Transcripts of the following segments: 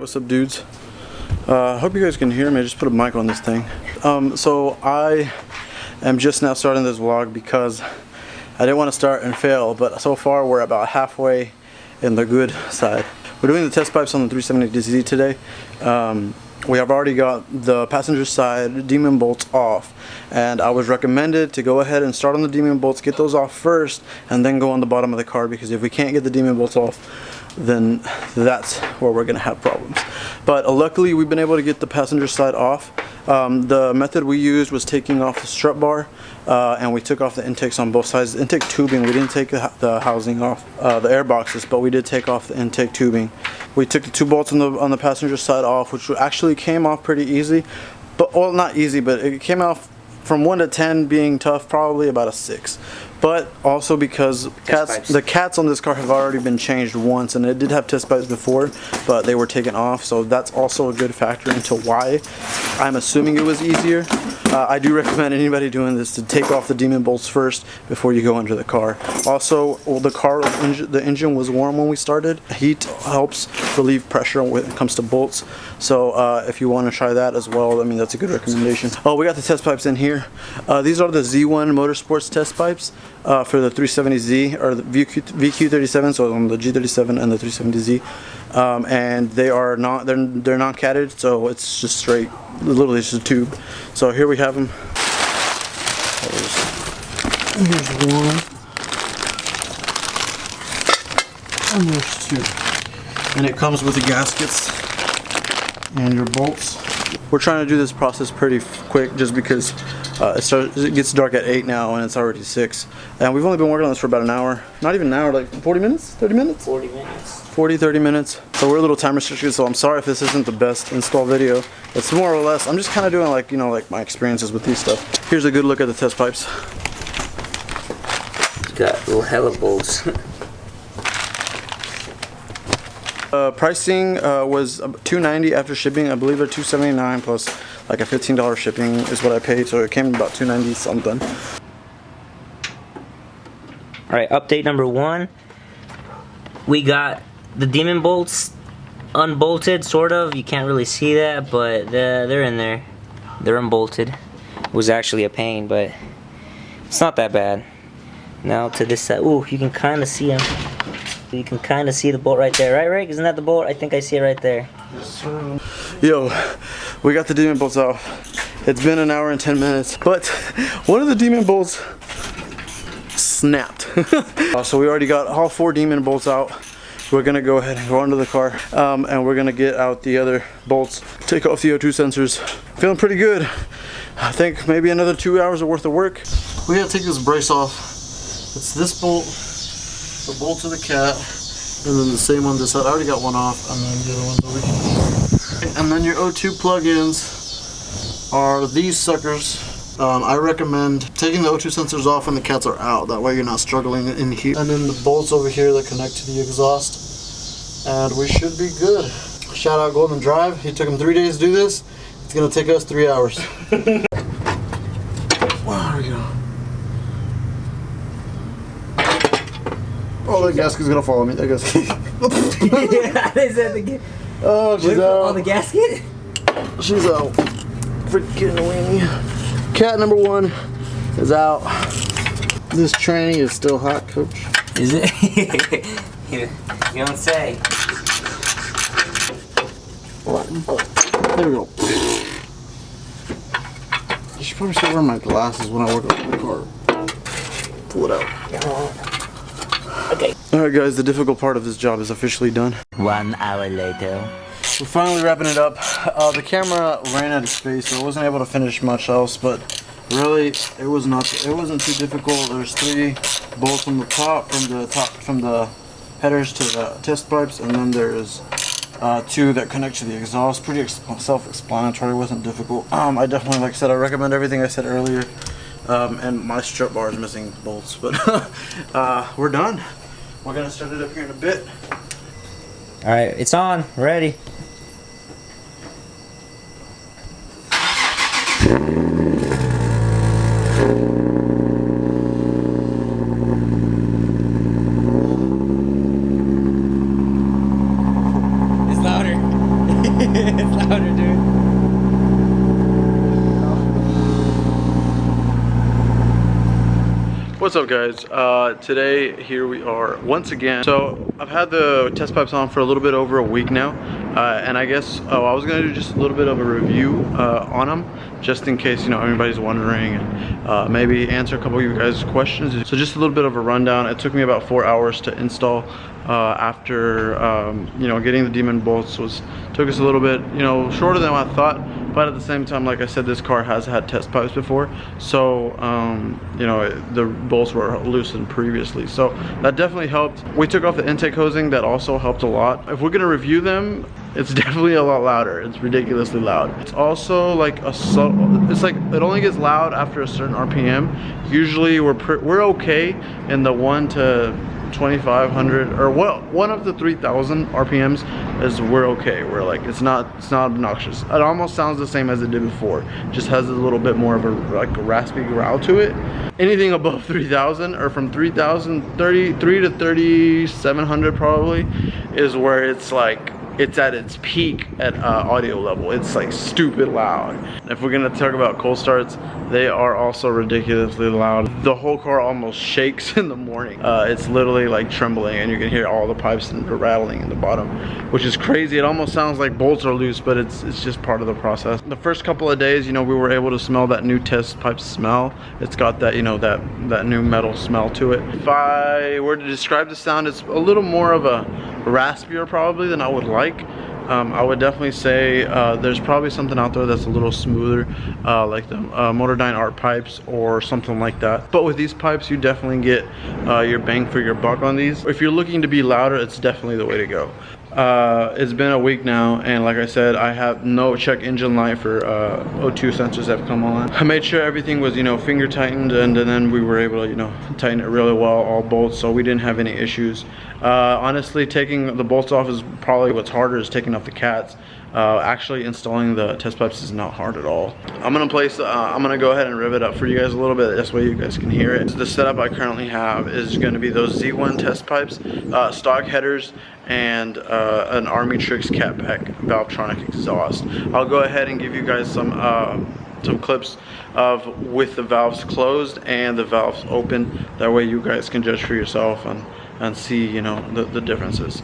what's up, dudes? Hope you guys can hear me. I just put a mic on this thing. So I am just now starting this vlog because I didn't want to start and fail, but so far we're about halfway in the good side. We're doing the test pipes on the 370Z today. We have already got the passenger side demon bolts off, and I was recommended to go ahead and start on the demon bolts, get those off first, and then go on the bottom of the car, because if we can't get the demon bolts off, then that's where we're gonna have problems. But luckily we've been able to get the passenger side off. The method we used was taking off the strut bar, and we took off the intakes on both sides. The intake tubing, we didn't take the housing off, the air boxes, but we did take off the intake tubing. We took the two bolts on the passenger side off, which actually came off pretty easy, but well, not easy, but it came off from 1 to 10 being tough, probably about a 6. But also because the cats on this car have already been changed once, and it did have test pipes before, but they were taken off, so that's also a good factor into why I'm assuming it was easier. I do recommend anybody doing this to take off the demon bolts first before you go into the car. Also, the engine was warm when we started. Heat helps relieve pressure when it comes to bolts, so if you want to try that as well, I mean, that's a good recommendation. Oh, we got the test pipes in here. These are the Z1 Motorsports test pipes for the 370Z, or the VQ37, so on the G37 and the 370Z, and they're non-catted, so it's just straight, literally just a tube. So here we have them. Here's one, and there's two, and it comes with the gaskets and your bolts. We're trying to do this process pretty quick, just because it gets dark at 8 now and it's already 6, and we've only been working on this for about an hour. Not even an hour, like 40 minutes, 30 minutes, 40 minutes, 30 minutes. So we're a little time restricted, so I'm sorry if this isn't the best install video. It's more or less, I'm just kind of doing like, you know, like my experiences with these stuff. Here's a good look at the test pipes. It's got little hella bolts. Pricing was $290 after shipping. I believe they're $279 plus like a $15 shipping is what I paid, so it came about $290 something. Alright, update number 1. We got the demon bolts unbolted, sort of. You can't really see that, but they're in there. They're unbolted. It was actually a pain, but it's not that bad. Now to this side. Ooh, you can kind of see them. You can kind of see the bolt right there, right, Rick? Isn't that the bolt? I think I see it right there. Yes, sir. Yo, we got the demon bolts out. It's been an hour and 10 minutes, but one of the demon bolts snapped. So we already got all 4 demon bolts out. We're gonna go ahead and go into the car, and we're gonna get out the other bolts, take off the O2 sensors. Feeling pretty good. I think maybe another 2 hours worth of work. We gotta take this brace off. It's this bolt, the bolt to the cat, and then the same on this side. I already got one off, and then the other one's over here. And then your O2 plug-ins are these suckers. I recommend taking the O2 sensors off when the cats are out. That way you're not struggling in here. And then the bolts over here that connect to the exhaust. And we should be good. Shout out Golden Drive. He took him 3 days to do this. It's gonna take us 3 hours. Wow, there we go. Oh, the gasket's gonna follow me. That gasket. Yeah, is that the Oh, she's out. On the gasket? She's out. Freaking weenie. Cat number 1 is out. This tranny is still hot, Coach. Is it? you don't say. There we go. I should probably start wearing my glasses when I work on the car. Pull it out. Okay. Alright guys, the difficult part of this job is officially done. 1 hour later. We're finally wrapping it up. The camera ran out of space, so I wasn't able to finish much else, but really it wasn't too difficult. There's 3 bolts from the top, from the headers to the test pipes, and then there's 2 that connect to the exhaust. Pretty self-explanatory, wasn't difficult. I definitely, like I said, I recommend everything I said earlier. And my strut bar is missing bolts, but we're done. We're gonna start it up here in a bit. Alright, it's on, ready. It's louder. What's up, guys? Today here we are once again. So I've had the test pipes on for a little bit over a week now, and I guess I was gonna do just a little bit of a review on them, just in case anybody's wondering, and maybe answer a couple of you guys' questions. So just a little bit of a rundown. It took me about 4 hours to install. After getting the demon bolts took us a little bit shorter than what I thought, but at the same time, like I said, this car has had test pipes before, so the bolts were loosened previously, so that definitely helped. We took off the intake hosing, that also helped a lot. If we're gonna review them, it's definitely a lot louder. It's ridiculously loud. It's also like it's like it only gets loud after a certain RPM. Usually we're okay in the 1 to 2,500 or one of the 3,000 RPMs is we're okay. We're like it's not obnoxious. It almost sounds the same as it did before. Just has a little bit more of a raspy growl to it. Anything above 3,000 or from 3,033 to 3,700 probably is where it's like it's at its peak at audio level. It's like stupid loud. If we're gonna talk about cold starts, they are also ridiculously loud. The whole car almost shakes in the morning. It's literally like trembling, and you can hear all the pipes and the rattling in the bottom, which is crazy. It almost sounds like bolts are loose, but it's just part of the process. The first couple of days, we were able to smell that new test pipe smell. It's got that that new metal smell to it. If I were to describe the sound, it's a little more of a raspier probably than I would like. I would definitely say there's probably something out there that's a little smoother, like the Motordyne Art pipes or something like that. But with these pipes, you definitely get your bang for your buck on these. If you're looking to be louder, it's definitely the way to go. It's been a week now, and like I said, I have no check engine light for O2 sensors have come on. I made sure everything was finger tightened, and then we were able to tighten it really well, all bolts, so we didn't have any issues. Honestly, taking the bolts off is probably what's harder, is taking off the cats. Actually installing the test pipes is not hard at all. I'm gonna go ahead and rev it up for you guys a little bit, this way you guys can hear it. The setup I currently have is gonna be those Z1 test pipes, stock headers, and an Army Tricks catback Valvetronic exhaust. I'll go ahead and give you guys some clips of with the valves closed and the valves open. That way you guys can judge for yourself and see the differences.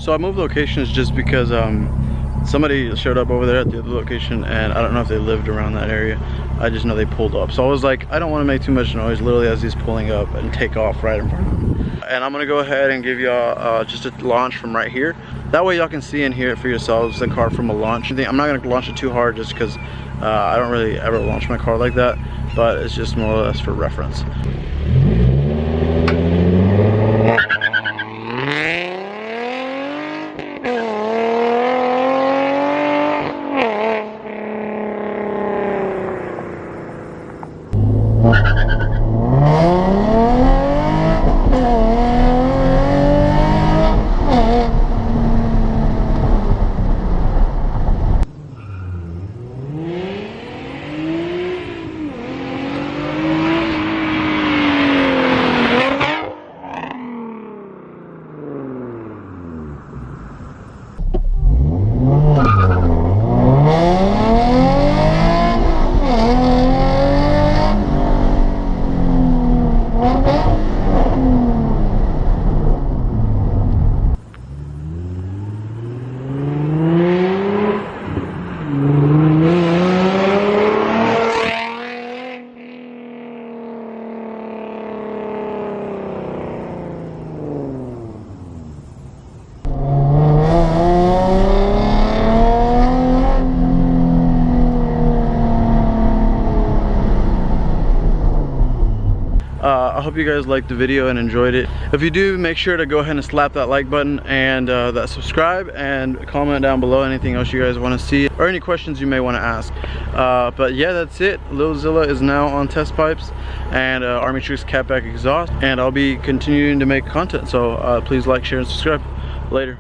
So I moved locations just because somebody showed up over there at the other location, and I don't know if they lived around that area. I just know they pulled up. So I was like, I don't want to make too much noise literally as he's pulling up and take off right in front of him. And I'm gonna go ahead and give y'all just a launch from right here. That way y'all can see and hear it for yourselves, the car from a launch. I'm not gonna launch it too hard just because I don't really ever launch my car like that, but it's just more or less for reference. hope you guys liked the video and enjoyed it. If you do, make sure to go ahead and slap that like button and that subscribe, and comment down below anything else you guys want to see or any questions you may want to ask. But yeah, that's it. Lil Zilla is now on test pipes and Army Tricks catback exhaust, and I'll be continuing to make content, so please like, share, and subscribe. Later.